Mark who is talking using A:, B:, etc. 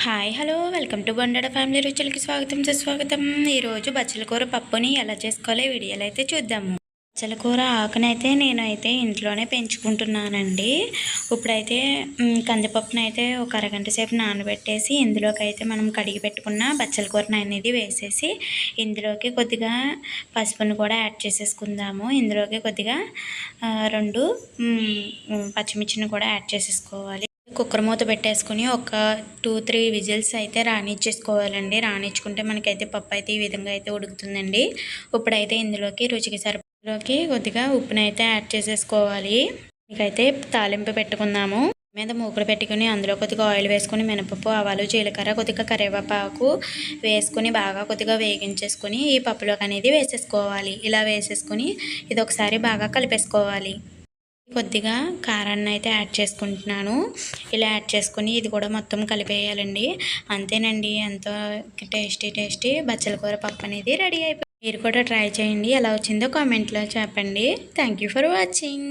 A: Hi hello welcome to Bandada family రుచులకి స్వాగతం సుస్వాగతం. ఈరోజు బచ్చల కూర పప్పుని ఎలా చేసుకోవాలో వీడియోలో అయితే చూద్దాము. బచ్చల కూర ఆకునైతే నేనైతే ఇంట్లోనే పెంచుకుంటున్నానండి. ఇప్పుడైతే కందిపప్పునైతే ఒక అరగంట సేపు నానబెట్టేసి ఇందులోకి అయితే మనం కడిగి పెట్టుకున్న బచ్చల కూరని అనేది వేసేసి ఇందులోకి కొద్దిగా పసుపును కూడా యాడ్ చేసేసుకుందాము. ఇందులోకి కొద్దిగా 2 పచ్చిమిర్చిని కూడా యాడ్ చేసేసుకోవాలి. కుక్కర్ మూత పెట్టేసుకుని ఒక 2-3 విజిల్స్ అయితే రానిచ్చేసుకోవాలండి. రానిచ్చుకుంటే మనకైతే పప్పు అయితే ఈ విధంగా అయితే ఉడుకుతుందండి. ఇప్పుడైతే ఇందులోకి రుచికి సరిపడలోకి కొద్దిగా ఉప్పునైతే యాడ్ చేసేసుకోవాలి. ఇకైతే తాలింపు పెట్టుకుందాము. మీద మూకుడు పెట్టుకుని అందులో కొద్దిగా ఆయిల్ వేసుకుని మినపప్పు, ఆవాలు, జీలకర్ర, కొద్దిగా కరివేపాకు వేసుకుని బాగా కొద్దిగా వేగించేసుకుని ఈ పప్పులోకి అనేది వేసేసుకోవాలి. ఇలా వేసేసుకుని ఇది ఒకసారి బాగా కలిపేసుకోవాలి. కొద్దిగా కారాన్ని అయితే యాడ్ చేసుకుంటున్నాను. ఇలా యాడ్ చేసుకుని ఇది కూడా మొత్తం కలిపేయాలండి. అంతేనండి, ఎంతో టేస్టీ బచ్చల కూర పప్పు అనేది రెడీ అయిపోయింది. మీరు కూడా ట్రై చేయండి. ఎలా వచ్చిందో కామెంట్లో చెప్పండి. Thank you for watching.